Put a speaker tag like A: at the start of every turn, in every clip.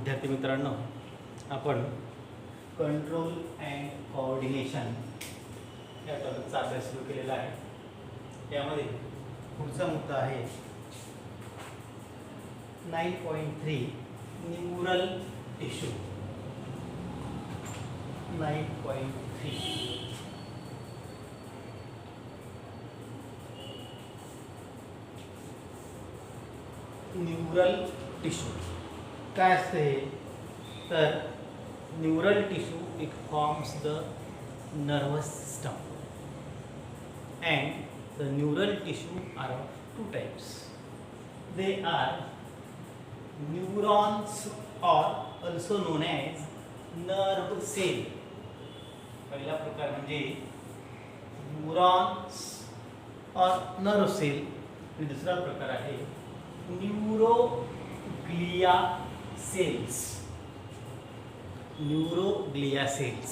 A: विद्यार्थी मित्रांनो, आपण कंट्रोल अँड कोऑर्डिनेशन या टॉपिकचा अभ्यास सुरू केलेला आहे. यामध्ये पुढचा मुद्दा आहे 9.3 न्यूरल टिश्यू. 9.3 न्यूरल टिश्यू काय असते तर neural tissue it forms the nervous system, and the neural tissue are of two types. They are neurons or also known as nerve cell. पहिला प्रकार म्हणजे न्यूरॉन्स और नर्व सेल आणि दुसरा प्रकार आहे neuroglia cells. Neuroglia cells,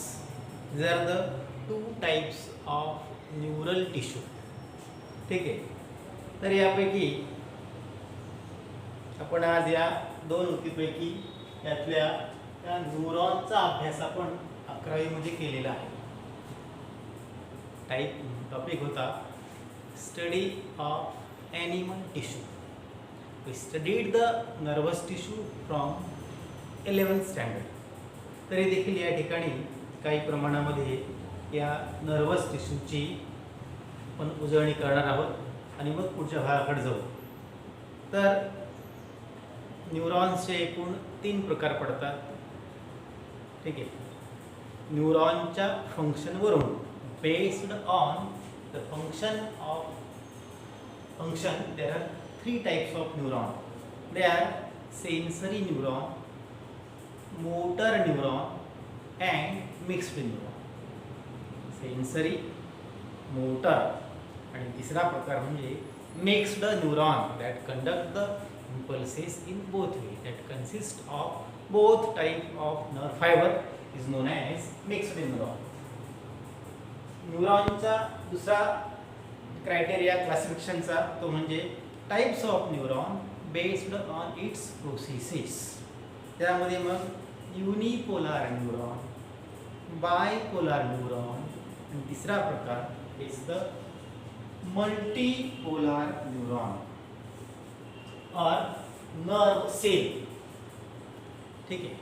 A: these are the two types of neural tissue. ठीक आहे. तर यापैकी आपण आज या दोन वृत्तीपैकी यातल्या त्या न्यूरॉनचा अभ्यास आपण 11वी मध्ये केलेला आहे. टॉपिक होता study of animal tissue. We studied the nervous tissue from 11th standard. तरी देखील या ठिकाणी काही प्रमाणामध्ये या नर्वस टिश्यूची आपण उजळणी करणार आहोत आणि मग पुढच्या भागाकडे जाऊ. तर न्यूरॉन्सचे एकूण 3 प्रकार पडतात. ठीक आहे. न्यूरॉनच्या फंक्शनवरून based on the function there are 3 types of neuron. They are sensory neuron, motor neuron and mixed neuron. Sensory, motor आणि तिसरा प्रकार म्हणजे mixed neuron that conduct the impulses in both ways, that consist of both type of nerve fiber is known as mixed neuron. न्यूरॉनचा दुसरा criteria क्लासिफिकेशनचा तो म्हणजे types of neuron based on it's processes. त्यामध्ये मग युनिपोलार neuron, bipolar neuron आणि तिसरा प्रकार is the मल्टीपोलार neuron और nerve sale. ठीक आहे.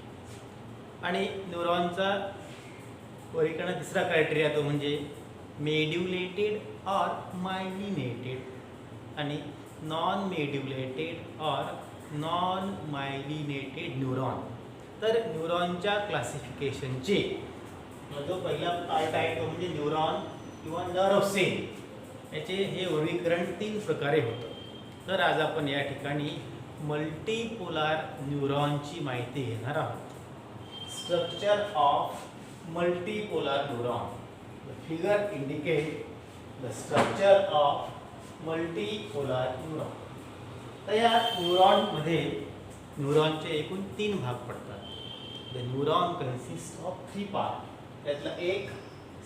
A: आणि न्यूरॉनचा वर्गीकरण तिसरा क्रायटेरिया तो म्हणजे मेड्युलेटेड और मायलिनेटेड आणि नॉन मेड्युलेटेड और नॉन मायलिनेटेड न्यूरॉन. तर न्यूरॉनच्या क्लासिफिकेशनचे जो पहिला पार्ट आहे तो म्हणजे न्यूरॉन किंवा नर्व सेल. याचे हे वर्गीकरण 3 प्रकारे होतं. तर आज आपण या ठिकाणी मल्टीपोलार न्यूरॉनची माहिती घेणार आहोत. Structure of multipolar neuron. The figure indicate the structure of multipolar neuron. तर या न्यूरॉनमध्ये न्यूरॉनचे एकूण 3 भाग पडतात. The neuron consist of 3 part. त्यातला एक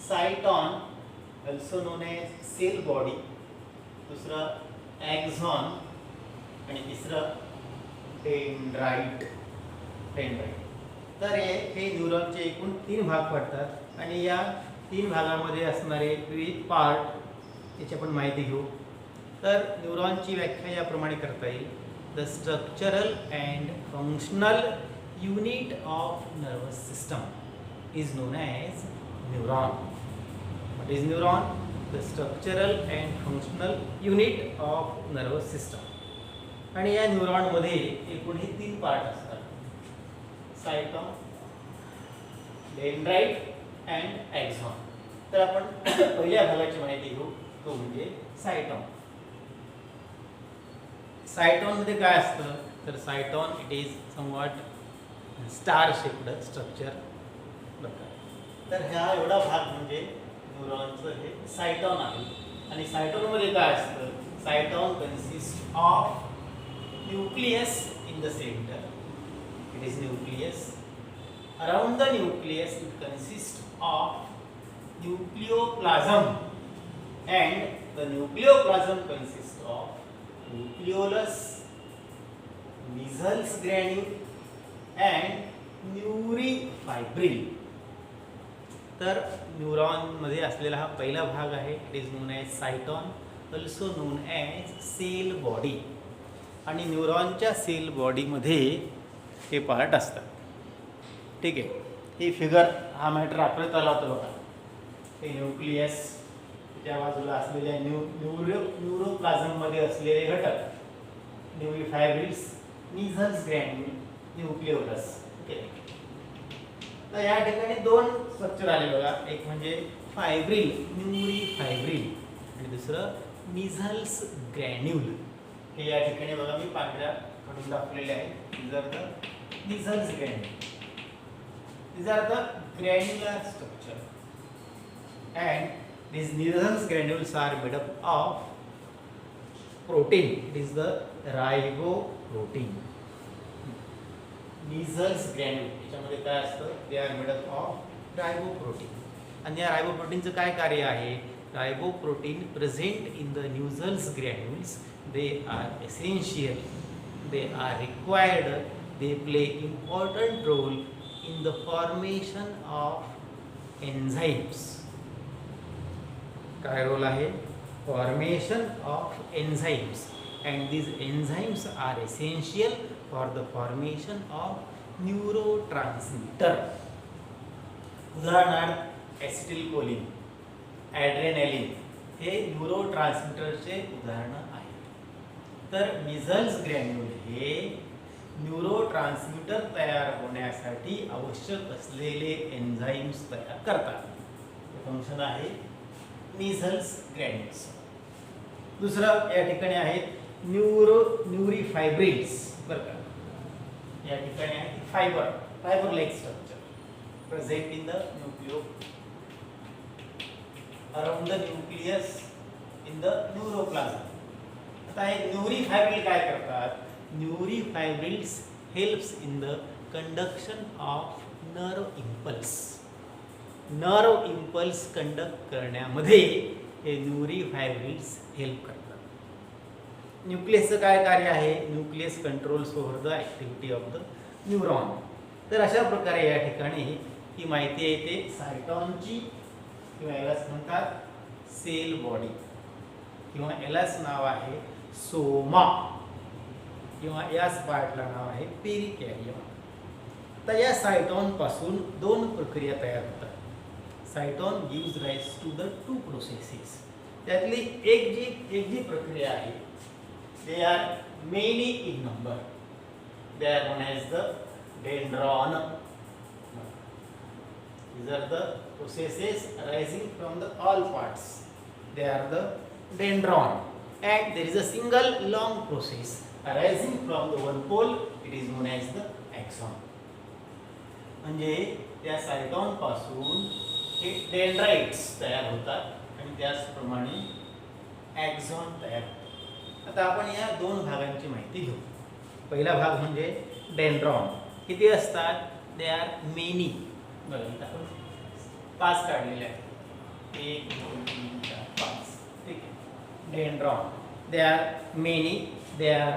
A: cyton, also known as cell body, दुसरा ॲक्झॉन आणि तिसरं डेंड्राइट. तर हे न्यूरॉनचे एकूण 3 भाग पडतात आणि या 3 भागामध्ये असणारे विविध पार्ट याची आपण माहिती घेऊ. तर न्यूरॉनची व्याख्या याप्रमाणे करता येईल. The structural and functional unit of nervous system is known as neuron. What is neuron? The structural and functional unit of nervous system. आणि या न्यूरॉनमध्ये एकूण हे 3 पार्ट असतात. सायटॉन, डेंड्राइट अँड ॲक्झॉन. तर आपण पहिल्या भागाची माहिती घेऊ तो म्हणजे सायटॉन. सायटॉनमध्ये काय असतं तर cyton it is somewhat star shaped structure. तर ह्या एवढा भाग म्हणजे न्यूरॉनचं हे सायटॉन आहे. आणि सायटॉनमध्ये काय असतं? Cyton consist of nucleus in the centre. It is nucleus. Around the nucleus it consist of nucleoplasm and the nucleoplasm consist of nucleolus, Nissl's granule and neurofibril. तर न्यूरॉनमध्ये असलेला हा पहिला भाग आहे. It is known as cyton, also known as cell body. आणि न्यूरॉनच्या sale बॉडीमध्ये हे पार्ट असतात. ठीक आहे. ही फिगर हा मॅटर आपल्याला आला होता बघा. हे न्यूक्लियस, त्या बाजूला असलेल्या न्यूरोप्लाझममध्ये असलेले घटक न्यूरीफायब्रिल्स, मिझल्स ग्रॅन्युल, न्यूक्लिओलस. तर या ठिकाणी दोन स्ट्रक्चर आले बघा. एक म्हणजे फायब्रिल, न्यूरीफायब्रिल, आणि दुसरं मिझल्स ग्रॅन्युल. हे या ठिकाणी बघा मी पांढऱ्या कडून दाखवलेले आहे. These are the Nissl's granule. These are the granular structure, and these Nissl's granules are made up of protein. It is the riboprotein. Nissl's granule याच्यामध्ये काय असतं? They are made up of riboprotein. आणि या रायबोप्रोटीनचं काय कार्य आहे? Riboprotein present in the Nissl's granules. They are essential, they are required, they play important role in the formation of enzymes. काय रोल आहे? Formation of enzymes. And these enzymes are essential for the formation of neurotransmitter. उदाहरणार्थ ॲसिटिलकोलिन, adrenaline हे न्यूरोट्रान्समीटरचे उदाहरणं आहेत. तर measles granule हे neurotransmitter तयार होण्यासाठी आवश्यक असलेले एन्झाइम्स तयार करतात. फंक्शन आहे मिझल्स ग्रॅन्युल्स. दुसरं या ठिकाणी आहेत न्यूरीफायब्रिल्स. बरं का, या ठिकाणी आहे fibre like structure present in the nucleo around the nucleus in the neuroplasm. आता हे न्यूरीफायब्रिल काय करतात? Neurofibrils helps in the conduction of nerve impulse. Nerve impulse conduct करण्यामध्ये हे न्यूरीफायब्रिल्स हेल्प करतात. न्यूक्लियसचं काय कार्य आहे? Nucleus controls over the activity of the neuron. तर अशा प्रकारे या ठिकाणी ही माहिती येते सायटॉनची, किंवा यालाच म्हणतात सेल बॉडी, किंवा यालाच नाव आहे सोमा, किंवा याच पार्टला नाव आहे पेरिकॅरियम. तर या सायटॉनपासून दोन प्रक्रिया तयार होतात. Cyton gives rise to the two processes. त्यातली एक जी प्रक्रिया आहे, they are many in number. They are known as the dendron. These are the processes arising from the all parts. They are the dendron, and there is a single long process arising from the one pole. It is known as the axon. म्हणजे त्या सायटॉन पासून हे dendrites तयार होतात आणि त्याचप्रमाणे axon तयार होतात. आता आपण या दोन भागांची माहिती घेऊ. पहिला भाग म्हणजे डेंड्रॉन. किती असतात? दे आर मेनी. बघा इथं आपण 5 काढलेले आहेत. 1 2 3 4 5. ठीक आहे. Dendron, they are many, they are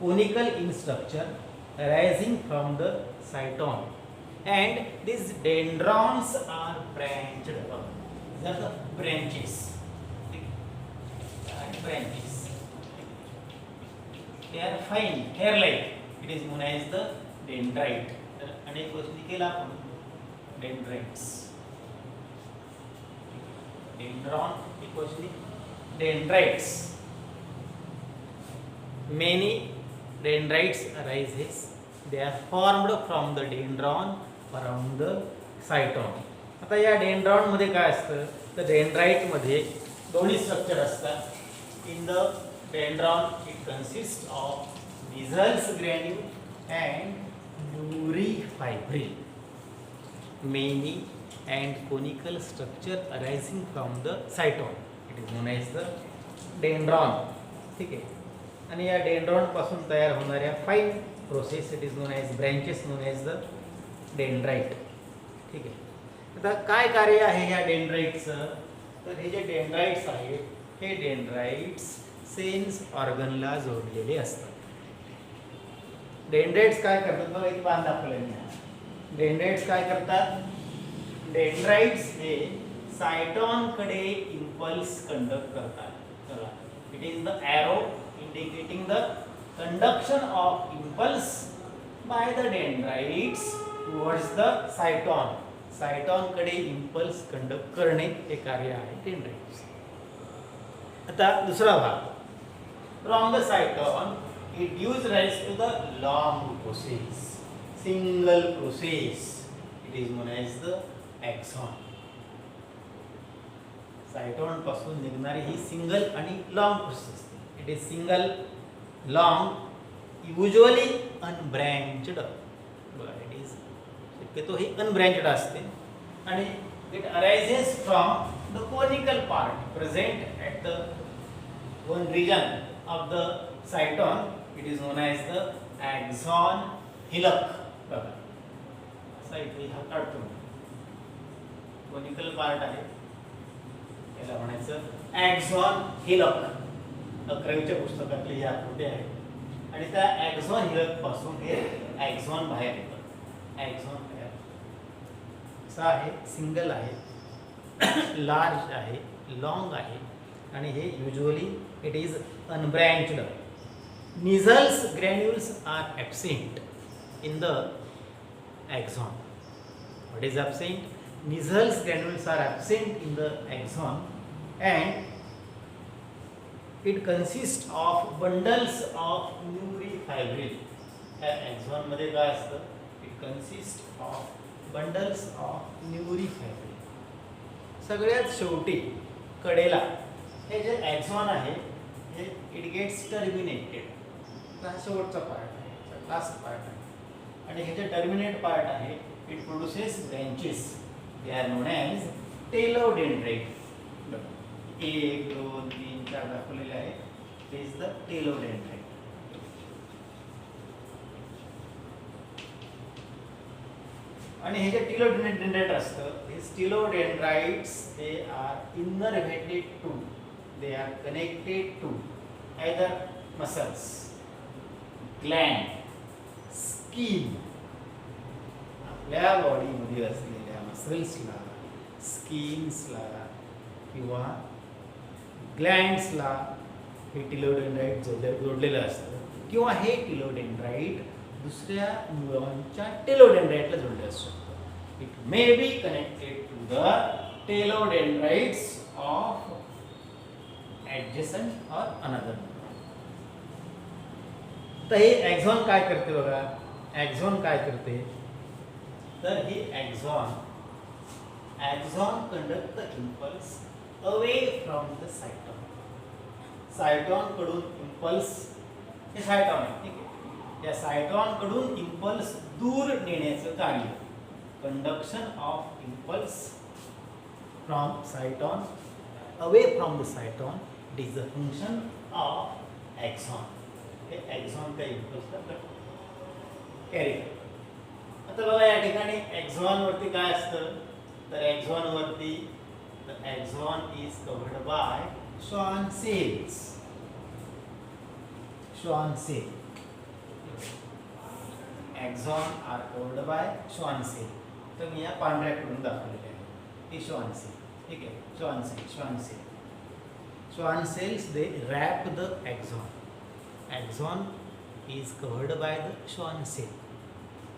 A: conical in structure arising from the cyton, and these dendrons are branched up. These are the branches. Branches. They are fine, hair-like. It is known as the dendrite. तर अनेक गोष्टी केल्या आपण. Dendrites. Dendron एक गोष्टी. Dendrites. Many dendrites arises. They are formed from the dendron around the cytone. आता या dendron मध्ये काय असतं? तर डेंड्राइट मध्ये दोन्ही स्ट्रक्चर असतात. In the dendron it consist of Nissl's granule and neurofibril. Many and conical structure arising from the cyton. It is known as the dendron. ठीक आहे. आणि या डेंड्रॉन पासून तयार होणाऱ्या fine process it is known as branches, known as the dendrite. ठीक आहे. आता काय कार्य आहे या डेंड्राइटचं? तर हे जे डेंड्राइट्स आहेत हे डेंड्राइट्स सेन्स ऑर्गनला जोडलेले असतात. डेंड्राइट्स काय करतात बघा, एक बाण दाखवले मी. डेंड्राइट्स काय करतात, डेंड्राइट्स हे सायटॉन कडे इम्पल्स कंडक्ट करतात. चला, it is the arrow indicating the conduction of impulse by the dendrites towards the cyton. Cyton कडे इम्पल्स कंडक्ट करणे हे कार्य आहे डेंड्राइट्स. आता दुसरा भाग, from the cyton it gives rise to the long process, single process. It is known as the axon. Cyton पासून निघणारी ही सिंगल आणि long process. It is single, long, usually unbranched. It is शक्यतो ही unbranched असते आणि it arises from the conical part present at the one region of the cyton. It is known as the axon hillock. बघा असा इथे हा काढतो, conical part आहे, याला म्हणायचं ॲक्झॉन हिलक. 11वीच्या पुस्तकातली ही आकृती आहे आणि त्या ॲक्झॉन हिलक पासून हे ॲक्झॉन बाहेर येतं. ॲक्झॉन बाहेर असा आहे, सिंगल आहे, लार्ज आहे, लॉंग आहे आणि हे usually it is unbranched. Nizzel's granules are absent in the axon. What is absent? Nizzel's granules are absent in the axon and it consists of bundles of neurofibril. Axon मध्ये काय असतं? It consists of bundles of neurofibril. सगळ्यात शेवटी कडेला हे जे axon आहे हे it gets terminated. हा शेवटचा पार्ट आहे, लास्ट पार्ट आहे आणि हे जे टर्मिनेट पार्ट आहे it produces branches. They are known as telodendrite. 1 2 3 4 दाखवलेले आहे. ते इज द टेलोडेंड्राइट. आणि हे जे टेलोडेंड्राइट असतं, हे telodendrites they are innervated to, they are connected to either muscles, gland, skin. आपल्या बॉडीमध्ये असलेल्या मसल्सला, स्किन्सला किंवा ग्लँड्सला हे टेलोडेंड्राइट जोडलेलं असतं किंवा हे टेलोडेंड्राइट दुसऱ्या न्यूरॉनच्या टेलोडेंड्राइटला जोडलेलं असतं. It may be connected to the telodendrites of adjacent or another. तर हे ॲक्झॉन काय करते बघा, ॲक्झॉन काय करते तर ही axon conduct the impulse away from the cyton. Cyton कडून इम्पल्स, हे सायटॉन आहे ठीक आहे, या सायटॉन कडून इम्पल्स दूर नेण्याचं कार्य, conduction of impulse from cyton away from the cyton, it is the function of axon. हे ॲक्झॉन काही इम्पल्सला कॅरी करतात. आता बघा या ठिकाणी ॲक्झॉन वरती काय असतं तर ॲक्झॉन वरती the axon is covered by Schwann cells. Schwann cell, axon are covered by Schwann cell. तर मी या पांढऱ्या करून दाखवलेले आहे ती श्वान सेल. ठीक आहे, Schwann cell, Schwann cell. Schwann cells they wrap the axon. Axon is covered by the Schwann cell.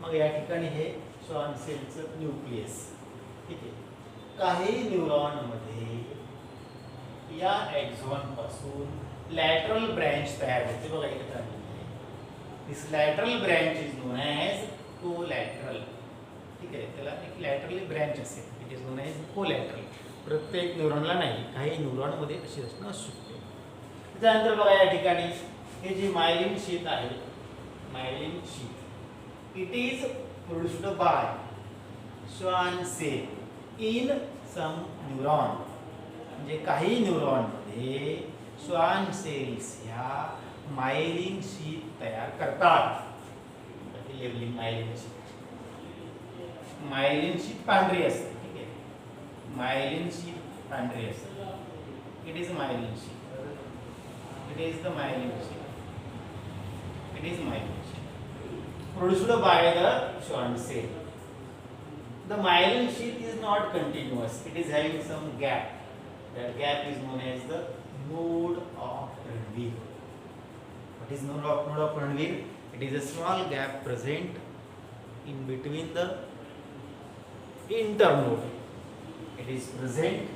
A: मग या ठिकाणी हे श्वान सेलचं न्यूक्लियस. ठीक आहे, काही न्यूरॉनमध्ये या ॲक्झॉन पासून लॅटरल ब्रँच तयार होते. बघा इथे this lateral branch is known as collateral. ठीक आहे, त्याला एक लॅटरली ब्रँच असेल, it is known as collateral. प्रत्येक न्यूरॉनला नाही, काही न्यूरॉनमध्ये अशी रचना असू शकते. त्याच्यानंतर बघा या ठिकाणी हे जी मायलिन शीथ आहे, myelin sheath, it is produced by Schwann cell in some neuron. म्हणजे काही न्यूरॉनमध्ये श्वान सेल्स ह्या मायलिन शीथ तयार करतात. Labelling myelin sheath, myelin sheath पांढरी असते. ठीक आहे, मायलिन शीथ पांढरी असते. It is myelin sheath, it is the myelin sheath, it is myelin sheath. produced by the Schwann cell. The myelin sheath is not continuous. It is having some gap. That gap is known as the node of Ranvier. What is node of Ranvier? It is a small gap present in between the internode. It is present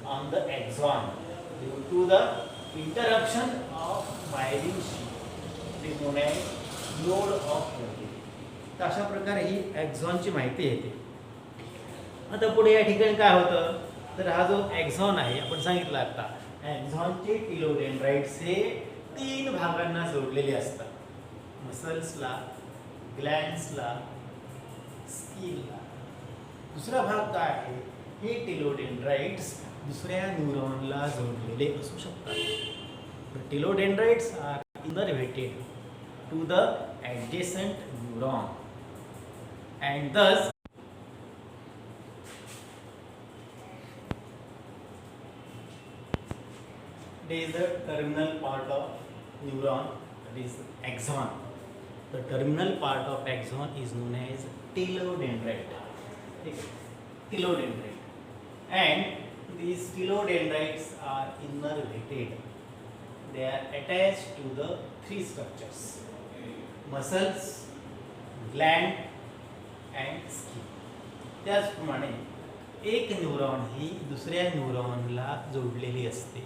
A: on the axon due to the interruption of myelin sheath. It is known as node of Ranvier. तर अशा प्रकारे ही ॲक्झॉनची माहिती येते. आता पुढे या ठिकाणी काय होतं, तर हा जो ॲक्झॉन आहे आपण सांगितलं आता, ॲक्झॉनचे टिलोडेंड्राइट्स हे 3 भागांना जोडलेले असतात. मसल्सला, ग्लँड्सला, स्किनला. दुसरा भाग काय आहे, हे टिलोडेंड्राइट्स दुसऱ्या न्यूरॉनला जोडलेले असू शकतात. The telodendrites are innervated to the adjacent neuron and thus it is the terminal part of neuron, that is axon. The terminal part of axon is known as telodendrite. Telodendrite, and these telodendrites are innervated. They are attached to the 3 structures: muscles, gland and skin. त्याचप्रमाणे एक neuron ही दुसऱ्या न्यूरॉनला जोडलेली असते,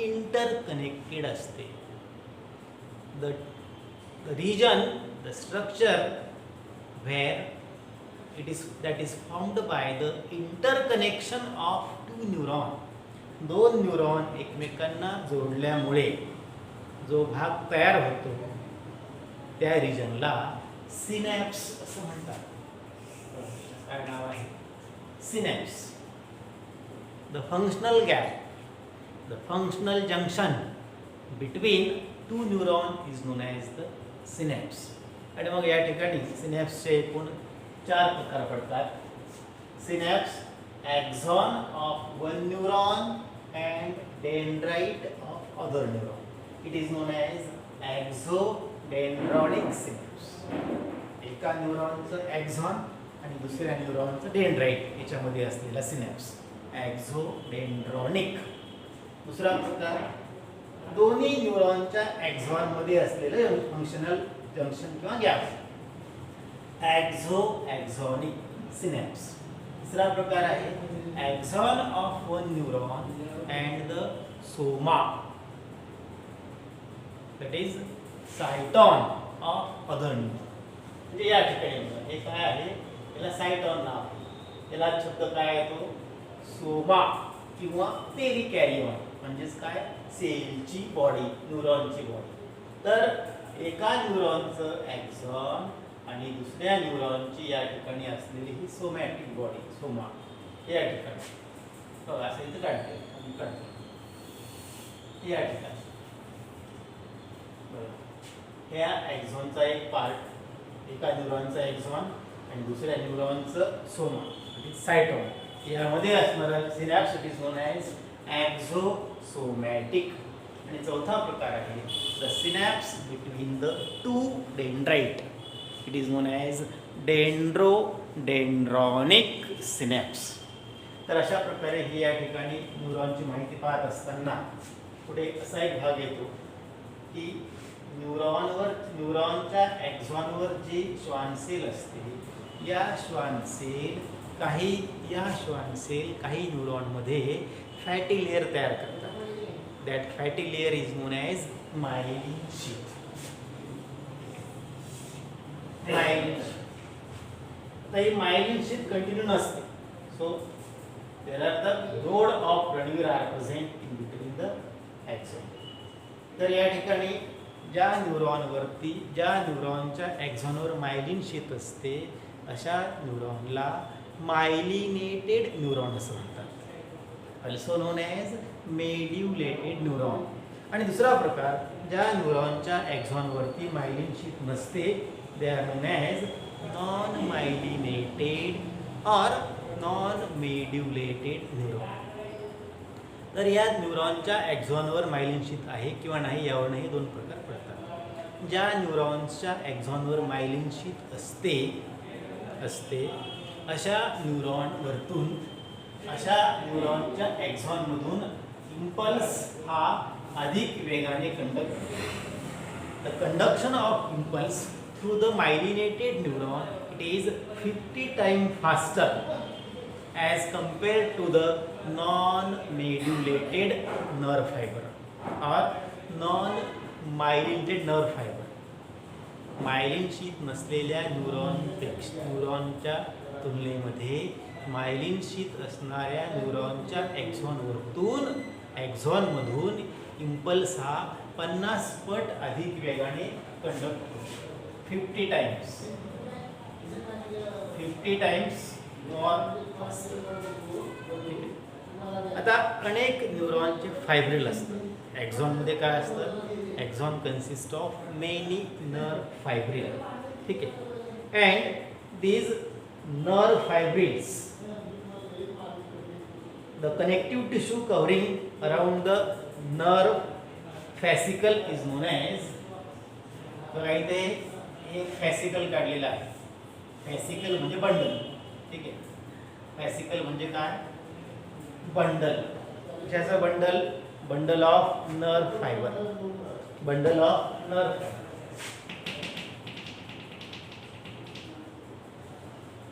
A: interconnected असते. The region, the structure where that is formed by the interconnection of 2 neuron. 2 neuron एकमेकांना जोडल्यामुळे जो भाग तयार होतो त्या रिजनला सिनॅप्स असं म्हणतात. काय नाव आहे, synapse. The functional gap, the functional junction between 2 neuron is known as the synapse. आणि मग या ठिकाणी सिनॅप्सचे एकूण 4 प्रकार पडतात. Synapse axon of 1 neuron and dendrite of other neuron. It is known as axodendronic synapse. एका न्यूरॉनचं ॲक्झॉन आणि दुसऱ्या न्यूरॉनचं डेंड्राइट याच्यामध्ये असलेला सिनॅप्स ॲक्झोडेंड्रॉनिक. दुसरा प्रकार दोन्ही न्यूरॉनच्या ॲक्झॉनमध्ये असलेलं फंक्शनल जंक्शन किंवा गॅप ॲक्झोनिक सिनॅप्स. तिसरा प्रकार आहे axon of 1 neuron and the soma, that is cyton of other neuron. म्हणजे या ठिकाणी हे काय आहे, याला सायटॉन नाव आहे. याला शब्द काय येतो, सोमा किंवा पेरिकॅरियॉन, म्हणजेच काय, सेलची बॉडी, न्यूरॉनची बॉडी. तर एका न्यूरॉनचं ॲक्झॉन आणि दुसऱ्या न्यूरॉनची या ठिकाणी असलेली ही सोमॅटिक बॉडी, सोमा, या ठिकाणी बघा असं इथं काढते या ठिकाणी. ह्या ॲक्झॉनचा एक पार्ट, एका न्यूरॉनचा ॲक्झॉन आणि दुसऱ्या न्यूरॉनचं सोमा म्हणजे सायटॉन, यामध्ये असणारा synapse it is known as axosomatic. आणि चौथा प्रकार आहे the synapse between the 2 dendrite. It is known as dendrodendronic synapse. तर अशा प्रकारे ही या ठिकाणी न्यूरॉनची माहिती पाहत असताना पुढे असा एक भाग येतो की न्यूरॉनच्या ॲक्झॉनवर जी श्वान सेल असते, या श्वान सेल काही न्यूरॉनमध्ये फॅटी लेअर तयार करतात. That fatty layer is known as myelin sheath. आता ही मायलिन शीथ कंटिन्यू नसते. So there are the road of Ranvier are present in between the axon. तर या ठिकाणी ज्या न्यूरॉनच्या ॲक्झॉनवर मायलिन शीथ असते अशा न्यूरॉनला मायलिनेटेड न्यूरॉन असं म्हणतात, also known as medullated neuron. आणि दुसरा प्रकार, ज्या न्यूरॉनच्या ॲक्झॉनवरती मायलिन शीथ नसते, they are known as non myelinated or non medullated neuron. तर या न्यूरॉनच्या ॲक्झॉनवर मायलिन शीथ आहे किंवा नाही यावरही 2 प्रकार पडतात. ज्या न्यूरॉन्सच्या एक्झॉनवर मायलिन शीथ असते अशा न्यूरॉनच्या एक्झॉनमधून इम्पल्स हा अधिक वेगाने कंडक्ट होतो. The conduction of impulse through the myelinated neuron it is 50 time faster as compared to the non-modulated nerve fiber or non-myelinated nerve fiber. Myelin sheath नसलेल्या न्यूरॉनच्या तुलनेमध्ये मायलिन शीथ असणाऱ्या न्यूरॉनच्या एक्झॉनमधून impulse हा 50 पट अधिक वेगाने कंडक्ट होतो. 50 टाइम्स आता अनेक न्यूरॉनचे फायब्रिल असतात. एक्झॉनमध्ये काय असतं? Axon consist of many nerve fibril. ठीक आहे. And these nerve fibrils the connective tissue covering around the nerve fascicle is known as. बघा इथे हे फॅसिकल काढलेलं आहे. फॅसिकल म्हणजे बंडल. ठीक आहे. फॅसिकल म्हणजे काय? बंडल. कशाचं bundle? Bundle of nerve fibre. Bundle of nerve.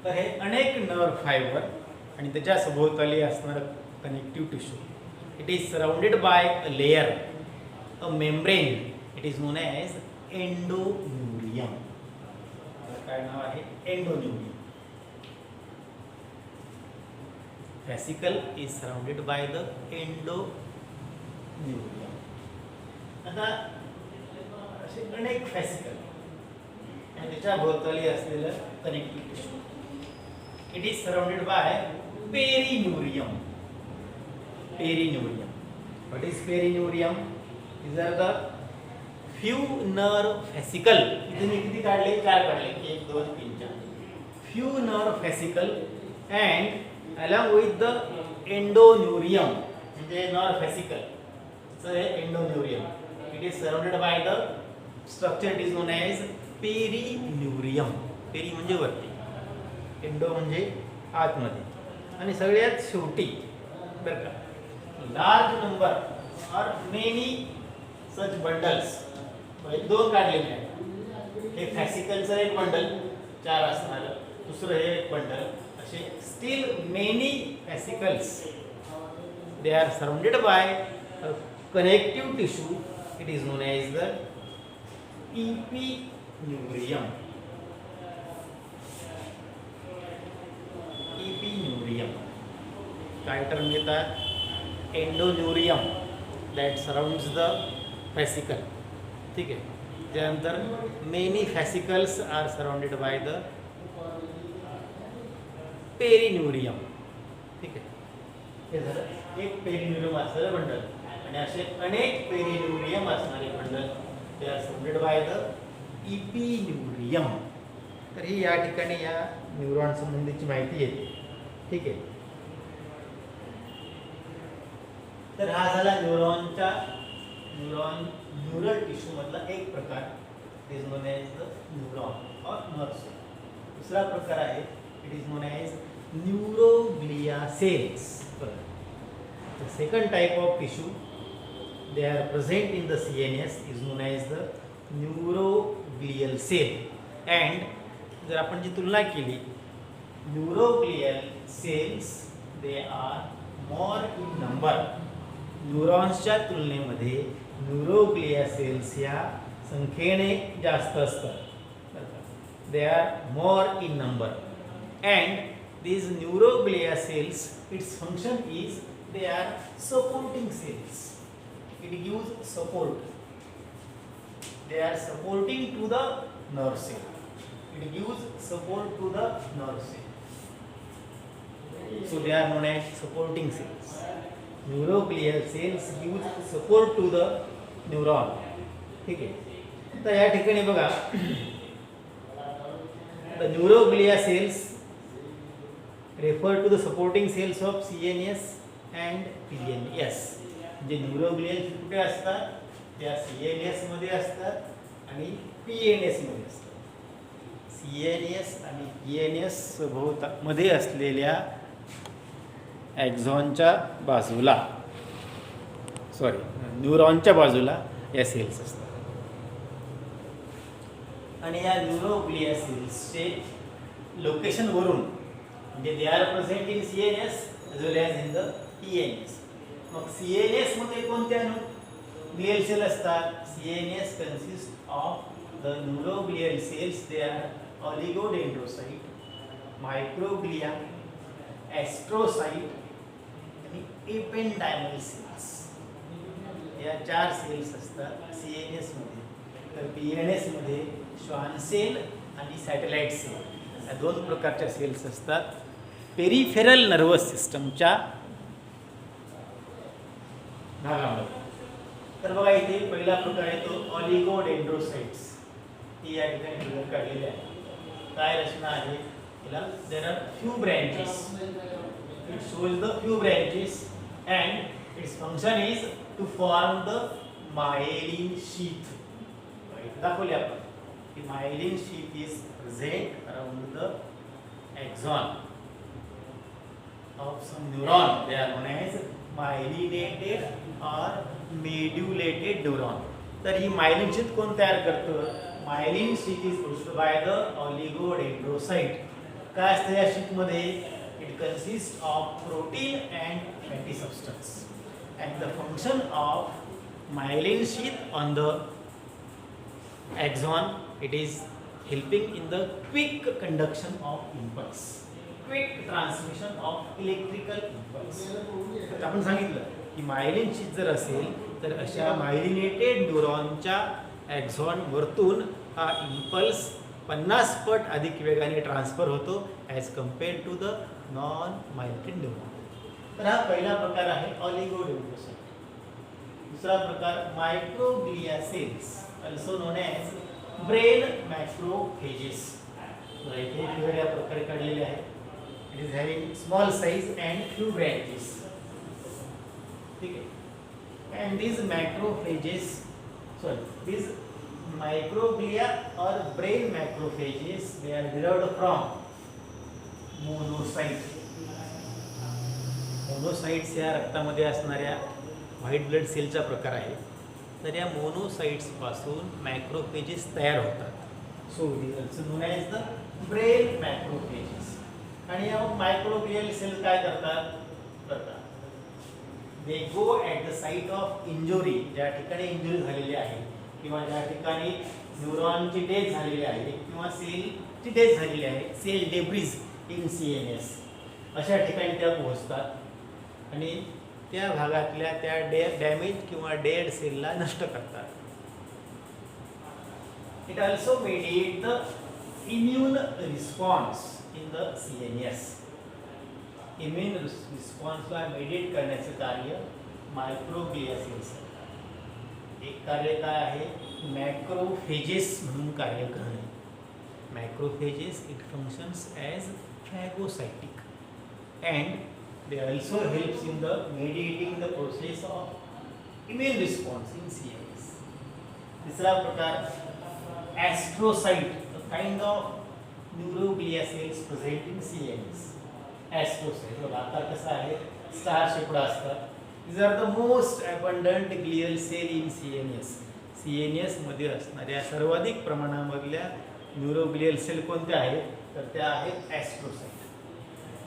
A: तर हे अनेक नर्व फायबर आणि त्याच्या सभोवताली असणारं connective tissue. It is surrounded by a layer, a membrane. It is known as endoneurium. काय नाव आहे? Endoneurium. Fascicle is surrounded by the endoneurium. आता असे अनेक फॅसिकल आणि त्याच्या भोवताली असलेलं connective tissue. It is surrounded by perineurium. Perineurium. What is perineurium? These are the few nerve fascicle. इथे मी किती काढले? 4 काढले. 1 2 3 4. Few nerve fascicle and along with the endoneurium म्हणजे nerve fascicle. So endoneurium. It is surrounded by the structure it is known as perineurium. Peri म्हणजे वरती, endo म्हणजे आतमध्ये. आणि सगळ्यात शेवटी बरं का लार्ज नंबर और मेनी सच बंडल्स. 2 काढलेले आहेत. हे फॅसिकलचं एक बंडल 4 असणार, दुसरं हे एक bundle. Still many fascicles, they are surrounded by a connective tissue. It is known as the epineurium. Epineurium. काय टर्म येतात? Endoneurium that surrounds the fascicle. ठीक आहे. त्यानंतर many fascicles are surrounded by the perineurium. ठीक आहे. हे झालं एक पेरिन्यूरियम असणारे बंडल आणि असे अनेक पेरिन्यूरियम असणारे बंडल ते आर सराउंडेड बाय द इपिन्यूरियम. तर ही या ठिकाणी या न्यूरॉन संबंधीची माहिती येते. ठीक आहे. तर हा झाला न्यूरल टिश्यू मधला एक प्रकार. It is known as the neuron और नर्व सेल. दुसरा प्रकार आहे it is known as neuroglia cells. The second type of tissue they are present in the CNS is known as the neuroglial cell. And जर आपण जी तुलना केली, neuroglial cells they are more in number. न्यूरॉन्सच्या तुलनेमध्ये neuroglia cells या संख्येने जास्त असतात. they are more in number. And these neuroglia cells, its function is they are supporting cells. It gives support. They are supporting to the nerve cell. It gives support to the nerve cell. So they are known as supporting cells. Neuroglial cells give support to the neuron. ठीक आहे. तर या ठिकाणी बघा the neuroglia cells refer to the supporting cells of CNS and PNS. जे neuroglial कुठे असतात? त्या CNS मध्ये असतात आणि PNS मध्ये असतं. CNS आणि PNS मध्ये असलेल्या ॲक्झॉनच्या बाजूला न्यूरॉनच्या बाजूला या सेल्स असतात. आणि या न्यूरोग्लिया सेल्सचे लोकेशनवरून म्हणजे दे are present in CNS as well as in the PNS. मग CNS मध्ये कोणत्या ग्लियल सेल असतात? CNS consists of the neuroglial cells. They are oligodendrocyte, microglia, astrocyte आणि ependymal cells. या 4 सेल्स असतात CNS मध्ये. तर PNS मध्ये श्वान सेल आणि सॅटेलाइट सेल या 2 प्रकारच्या सेल्स असतात. पेरिफेरल नर्वस सिस्टमच्या भागामध्ये. तर बघा इथे पहिला प्रकार आहे तो ऑलिगोडेंड्रोसाइट्स. ही या ठिकाणी फिगर काढलेली आहे. काय रचना आहे तिला? There are few branches. It shows the few branches and its function is to form the myelin sheath. दाखवले आपण की myelin sheath is present around the axon of some neuron. They are known as myelinated or medulated neuron. तर ही myelin sheath कोण तयार करतं? Myelin sheath is produced by the oligodendrocyte. काय असतं या शीथ मध्ये? It consist of protein and fatty substance and the function of myelin sheath on the axon, it is helping in the quick conduction of impulse, quick transmission of electrical impulse. तर आपण सांगितलं की myelin sheath जर असेल तर अशा myelinated न्यूरॉनच्या axon वरतून हा इम्पल्स 50 पट अधिक वेगाने ट्रान्सफर होतो as compared to the non myelinated neuron. तर हा पहिला प्रकार आहे ऑलिगोडेंड्रोसाइट. दुसरा प्रकार microglia cells, also known as brain macrophages. इथे फिगर या प्रकारे काढलेले आहे. It is having small size and few branches. ठीक आहे. And these macrophages, these microglia or brain macrophages, they are derived from monocyte. Monocytes या रक्तामध्ये असणाऱ्या व्हाईट ब्लड सेलचा प्रकार आहे. तर या मोनोसाइट्स पासून मॅक्रोफेजेस तयार होतात. So these also known as the brain macrophages. आणि या मायक्रोग्लियल सेल काय करतात? They go at the site of injury. ज्या ठिकाणी इंजुरी झालेली आहे किंवा ज्या ठिकाणी न्यूरॉनची डेथ झालेली आहे किंवा सेलची डेथ झालेली आहे, सेल डेब्रिज इन CNS, अशा ठिकाणी त्या पोहोचतात आणि त्या भागातल्या त्या डॅमेज किंवा डेड सेलला नष्ट करतात. It also mediate the immune response in the CNS. Immune रिस्पॉन्सला मेडिएट करण्याचे कार्य मायक्रोग्लिया सेल्स. एक कार्य काय आहे? मॅक्रोफेजेस म्हणून कार्य करणे. Macrophages it functions as phagocytic and they also helps in the mediating the process of immune response in CNS. तीसरा प्रकार astrocyte, a kind of neuroglia cells present in CNS. Astrocyte बघा आकार कसा आहे? स्टार शेप्ड असतात. These are the most abundant glial cell in CNS. CNS मध्ये असणाऱ्या सर्वाधिक प्रमाणामधल्या न्यूरोग्लियल सेल कोणत्या आहेत? तर त्या आहेत ॲस्ट्रोसाइट.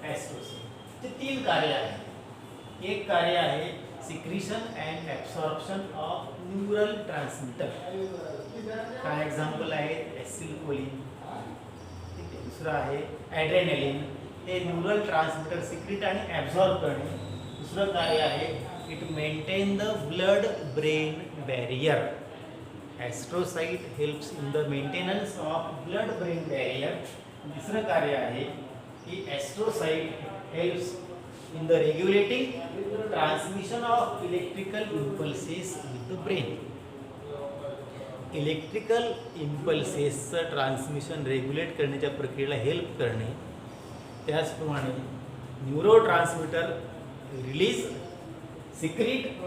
A: ॲस्ट्रोसाइट चे 3 कार्य आहेत. एक कार्य आहे secretion and absorption of neural transmitter. काय एक्झाम्पल आहेत? ॲसिलकोलिन. दुसरं आहे ॲड्रेनलिन. हे न्यूरल ट्रान्समिटर सिक्रिट आणि ॲब्सॉर्ब करणे. दुसरं कार्य आहे it maintain the blood brain barrier. Astrocyte helps in the maintenance of blood brain barrier. तिसरं कार्य आहे की astrocyte helps in the regulating transmission of electrical impulses with the brain. Electrical इम्पल्सेसचं ट्रान्समिशन रेग्युलेट करण्याच्या प्रक्रियेला हेल्प करणे. त्याचप्रमाणे neuro transmitter release, secrete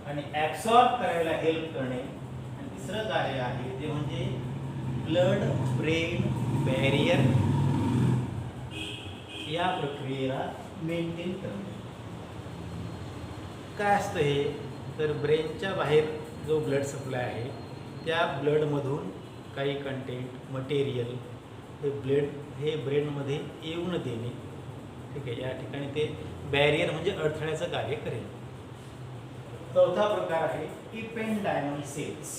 A: आणि ॲब्सॉर्ब करायला हेल्प करणे. आणि तिसरं कार्य आहे ते म्हणजे ब्लड ब्रेन बॅरियर या प्रक्रियेला मेंटेन करणे. काय असतं हे, तर ब्रेनच्या बाहेर जो ब्लड सप्लाय आहे त्या ब्लडमधून काही कंटेंट मटेरियल हे ब्रेनमध्ये येऊन देणे. ठीक आहे, या ठिकाणी ते बॅरियर म्हणजे अडथळ्याचं कार्य करेल. चौथा प्रकार आहे इपेंडायमल सेल्स.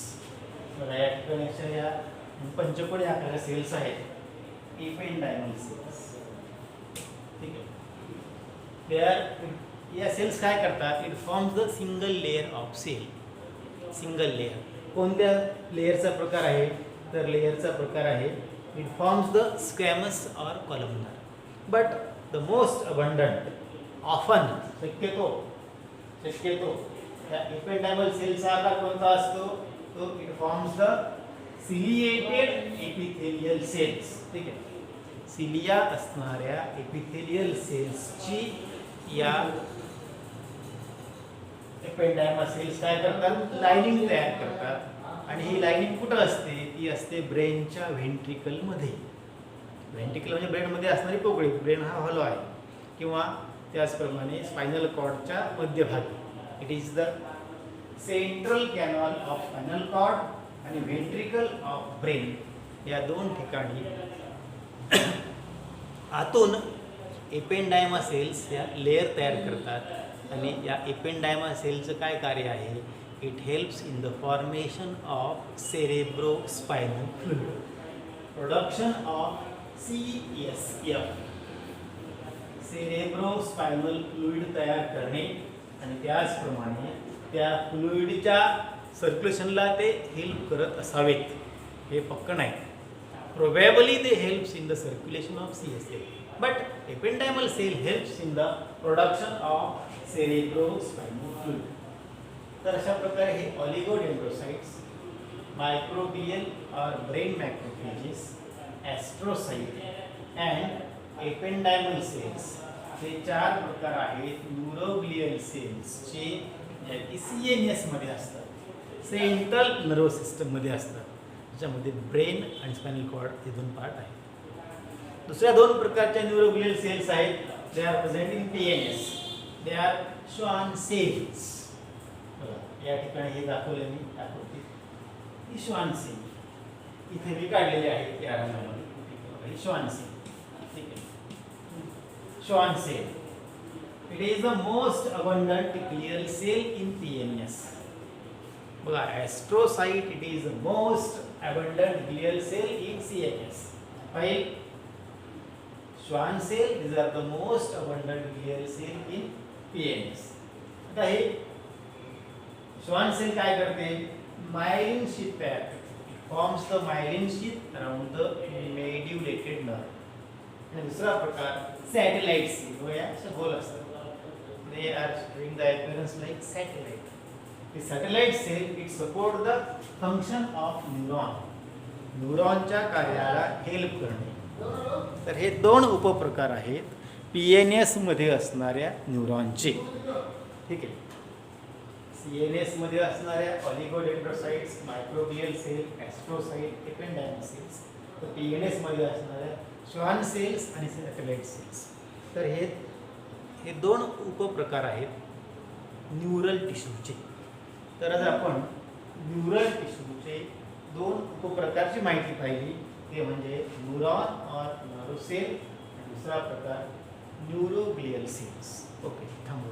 A: बघा या ठिकाणी अशा या पंचकोनी आकाराच्या सेल्स आहेत, इपेंडायमल सेल्स. ठीक आहे, या सेल्स काय करतात, it forms the single layer of cell. Single layer कोणत्या लेअरचा प्रकार आहे, तर लेअरचा प्रकार आहे it forms the squamous or columnar. But the most abundant often शक्यतो या इपेंडायमल सेलचा आकार कोणता असतो, तो it forms the ciliated epithelial cells. ठीक आहे, सिलिया असणाऱ्या एपिथेलियल सेल्सची या एपेंडायमल सेल्स काय करतात, लाइनिंग तयार करतात. आणि ही लाइनिंग कुठं असते, ती असते ब्रेनच्या व्हेंट्रिकलमध्ये. व्हेंट्रिकल म्हणजे ब्रेनमध्ये असणारी पोकळी. ब्रेन हा हॉलो आहे, किंवा त्याचप्रमाणे स्पायनल कॉर्डच्या मध्यभागी. It is the central canal of spinal cord आणि व्हेंट्रिकल ऑफ ब्रेन या दोन ठिकाणी आतून एपेंडायमा सेल्स या लेअर तयार करतात. आणि या एपेंडायमा सेलचं काय कार्य आहे, it helps in the formation of cerebro spinal fluid, production of CSF cerebro spinal fluid तयार करणे. आणि त्याचप्रमाणे त्या फ्लुइडच्या सर्क्युलेशनला ते हेल्प करत असावेत, हे पक्क नाही. Probably they helps in the circulation of CSF, but ependymal cell helps in the production of cerebrospinal fluid. तर अशा प्रकारे हे ऑलिगोडेंड्रोसाइट्स, मायक्रोग्लियल और brain macrophages, astrocyte and ependymal cells हे 4 प्रकार आहेत न्यूरोग्लियल सेल्सचे, जे CNS मध्ये असतात, सेंट्रल नर्वस सिस्टममध्ये असतात, ज्यामध्ये ब्रेन आणि स्पायनल कॉर्ड हे 2 पार्ट आहेत. दुसऱ्या 2 प्रकारच्या न्यूरोग्लियल सेल्स आहेत, they are present in PNS. They are Schwann cells. या ठिकाणी हे दाखवले मी आकृतीत, ही श्वान सेल इथे मी काढलेली आहे या रंगामध्ये. श्वान सेल, ठीक आहे, Schwann cell. It is the most abundant glial cell in PNS. बघा, astrocyte it is the most abundant glial cell in CNS, while Schwann cell, these are the most abundant glial cell in PNS. आता हे Schwann cell काय करते, myelin sheath तयार करते. It forms the myelin sheath around the medullated nerve. आणि दुसरा प्रकार satellite sale, व या अशा गोल असतात. They are showing the appearance like satellite. The satellite cell it support the function of neuron. न्यूरॉनच्या कार्याला हेल्प करणे. तर हे 2 उपप्रकार आहेत PNS मध्ये असणाऱ्या न्यूरॉनचे. ठीक आहे, CNS मध्ये असणाऱ्या ऑलिगोडेंड्रोसाइट्स, मायक्रोग्लियल सेल, एस्ट्रोसाइट, एपेंडायमल सेल्स. तर PNS मध्ये असणाऱ्या श्वान सेल्स आणि सॅटेलाइट सेल्स. तर हे 2 उपप्रकार आहेत न्यूरल टिश्यूचे. तर आज आपण न्यूरल टिश्यूचे 2 उपप्रकारची माहिती पाहिली, ते म्हणजे न्यूरॉन और नर्व सेल आणि दुसरा प्रकार न्यूरोग्लियल सेल्स. ओके, थांबू.